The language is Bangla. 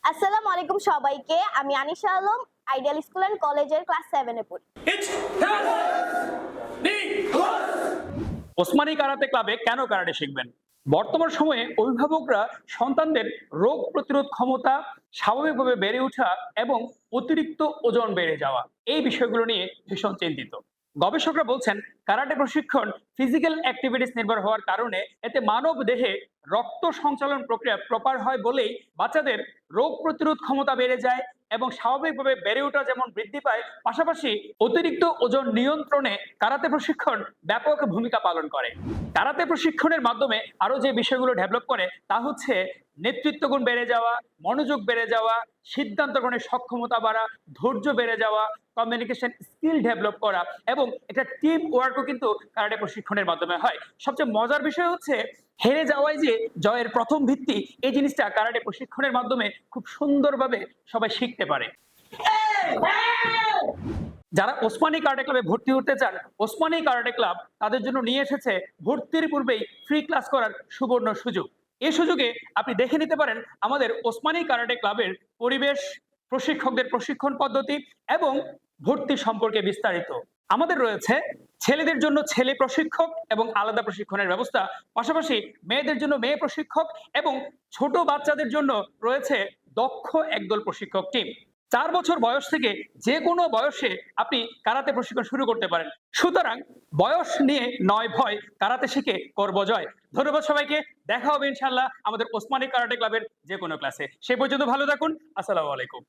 আসসালামু আলাইকুম সবাইকে। আমি Anisha Alam, ideal school and কলেজের ক্লাস 7 এ পড়ি। ওসমানী কারাতে ক্লাবে কেন কারাটে শিখবেন? বর্তমান সময়ে অভিভাবকরা সন্তানদের রোগ প্রতিরোধ ক্ষমতা স্বাভাবিকভাবে বেড়ে ওঠা এবং অতিরিক্ত ওজন বেড়ে যাওয়া এই বিষয়গুলো নিয়ে ভীষণ চিন্তিত। গবেষকরা বলছেন কারাটে প্রশিক্ষণ ফিজিক্যাল অ্যাক্টিভিটিস নির্ভর হওয়ার কারণে এতে মানব দেহে রক্ত সঞ্চালন প্রক্রিয়া প্রপার হয় বলেই বাচ্চাদের রোগ প্রতিরোধ ক্ষমতা বেড়ে যায় এবং স্বাভাবিকভাবে বেড়ে ওঠা যেমন বৃদ্ধি পায়, পাশাপাশি অতিরিক্ত ওজন নিয়ন্ত্রণে কারাতে প্রশিক্ষণ ব্যাপক ভূমিকা পালন করে। কারাতে প্রশিক্ষণের মাধ্যমে আরো যে বিষয়গুলো ডেভেলপ করে তা হচ্ছে নেতৃত্ব গুণ বেড়ে যাওয়া, মনোযোগ বেড়ে যাওয়া, সিদ্ধান্ত গ্রহণের সক্ষমতা বাড়া, ধৈর্য বেড়ে যাওয়া, কমিউনিকেশন স্কিল ডেভেলপ করা এবং এটা টিম ওয়ার্কও কিন্তু কারাটে প্রশিক্ষণের মাধ্যমে হয়। সবচেয়ে মজার বিষয় হচ্ছে হেরে যাওয়াই যে জয়ের প্রথম ভিত্তি, এই জিনিসটা কারাটে প্রশিক্ষণের মাধ্যমে খুব সুন্দরভাবে সবাই শিখতে পারে। যারা ওসমানী কারাটে ক্লাবে ভর্তি হতে চান, ওসমানী কারাটে ক্লাব তাদের জন্য নিয়ে এসেছে ভর্তির পূর্বেই ফ্রি ক্লাস করার সুবর্ণ সুযোগ। এই সুযোগে আপনি দেখে নিতে পারেন আমাদের ওসমানী কারাটে ক্লাবের পরিবেশ, প্রশিক্ষকদের প্রশিক্ষণ পদ্ধতি এবং ভর্তি সম্পর্কে বিস্তারিত। আমাদের রয়েছে ছেলেদের জন্য ছেলে প্রশিক্ষক এবং আলাদা প্রশিক্ষণের ব্যবস্থা, পাশাপাশি মেয়েদের জন্য মেয়ে প্রশিক্ষক এবং ছোট বাচ্চাদের জন্য রয়েছে দক্ষ একদল প্রশিক্ষক টিম। 4 বছর বয়স থেকে যে কোনো বয়সে আপনি কারাতে প্রশিক্ষণ শুরু করতে পারেন। সুতরাং বয়স নিয়ে নয় ভয়, কারাতে শিখে করব জয়। ধন্যবাদ সবাইকে। দেখা হবে ইনশাআল্লাহ আমাদের ওসমানী কারাটে ক্লাবের যে কোনো ক্লাসে। সে পর্যন্ত ভালো থাকুন। আসসালামু আলাইকুম।